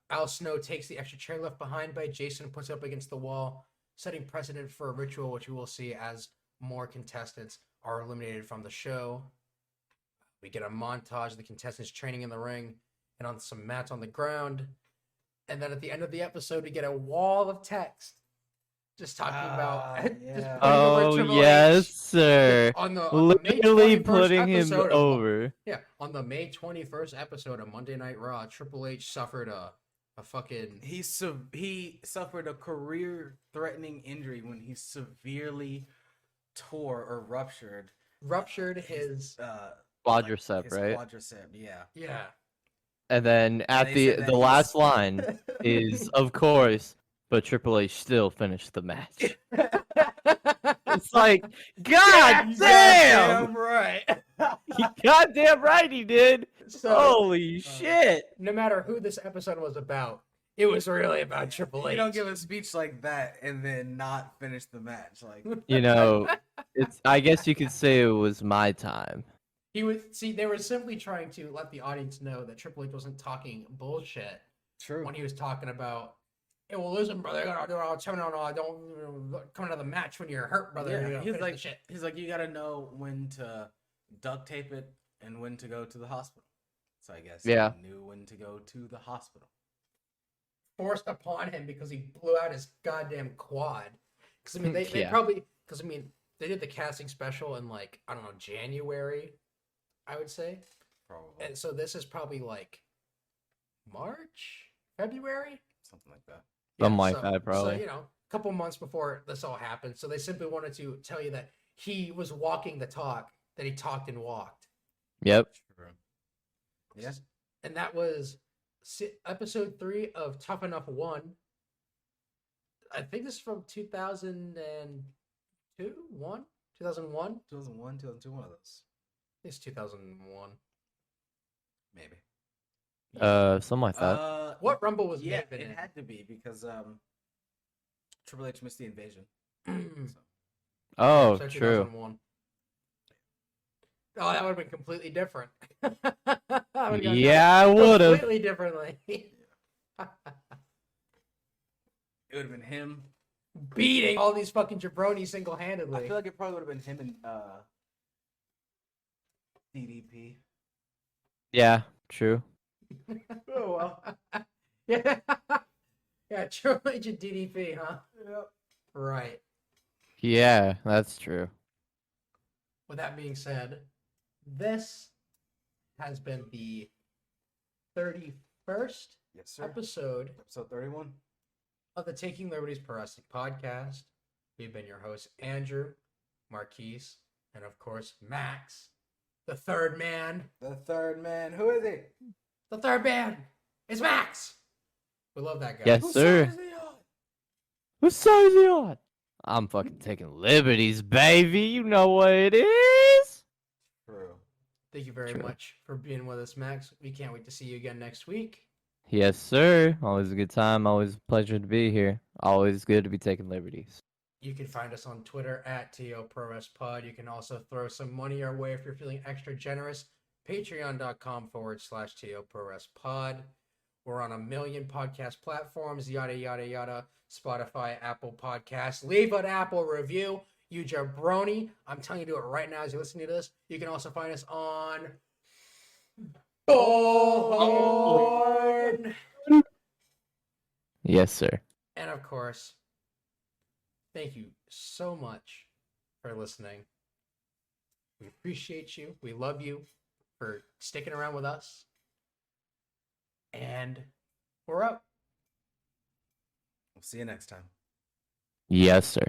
Al Snow takes the extra chair left behind by Jason and puts it up against the wall, setting precedent for a ritual which we will see as more contestants are eliminated from the show. We get a montage of the contestants training in the ring and on some mats on the ground. And then at the end of the episode, we get a wall of text just talking about just putting over Triple yes, H. sir. On the May Literally 21st putting him episode over. on the May 21st episode of Monday Night Raw, Triple H suffered a fucking... He suffered a career-threatening injury when he severely tore or ruptured his Quadricep, right? Quadricep, yeah. Yeah. And then at the last line is, of course, but Triple H still finished the match. It's like, God damn! Right. Goddamn right he did. So, Holy shit! no matter who this episode was about, it was really about Triple H. You don't give a speech like that and then not finish the match. Like, You know, I guess you could say it was my time. They were simply trying to let the audience know that Triple H wasn't talking bullshit. True. When he was talking about, hey, well, listen, brother, don't come out of the match when you're hurt, brother. Yeah, Shit. he's like, you gotta know when to duct tape it and when to go to the hospital. So I guess he knew when to go to the hospital. Forced upon him because he blew out his goddamn quad. Because I mean, they did the casting special in like, I don't know, January, I would say. Probably. And so this is probably like March, February, something like that. Something like that, probably. So, a couple months before this all happened. So they simply wanted to tell you that he was walking the talk, that he talked and walked. Yep. True. Yes. And that was episode 3 of Tough Enough 1. I think this is from 2002, 1? 2001? 2001, 2002, one of those. It's 2001. Maybe. Something like that. What Rumble was yeah, Maven it in? had to be because Triple H missed the invasion. So. Oh, So true. 2001. Oh, that would have been completely different. Yeah, I would have. Completely differently. It would have been him Beating all these fucking jabronis single-handedly. I feel like it probably would have been him and DDP. Yeah, true. Oh well. Yeah. Yeah, Triple H and DDP, huh? Yep. Right. Yeah, that's true. With that being said, this has been the 31st Yes, sir. episode Episode 31. of the Taking Liberties Pro Wrestling podcast. We've been your hosts, Andrew, Marquise, and of course, Max, the third man. The third man. Who is he? The third man is Max. We love that guy. Yes, sir. Whose side is he on? Whose side is he on? I'm fucking taking liberties, baby. You know what it is. True. Thank you very True. much for being with us, Max. We can't wait to see you again next week. Yes, sir. Always a good time. Always a pleasure to be here. Always good to be taking liberties. You can find us on Twitter at TOProWrestPod. You can also throw some money our way if you're feeling extra generous. Patreon.com/TOProWrestPod. We're on 1 million podcast platforms, yada, yada, yada. Spotify, Apple Podcasts. Leave an Apple review. You jabroni. I'm telling you to do it right now as you're listening to this. You can also find us on Bullhorn. Yes, sir. And of course, thank you so much for listening. We appreciate you. We love you for sticking around with us. And we're up. We'll see you next time. Yes, sir.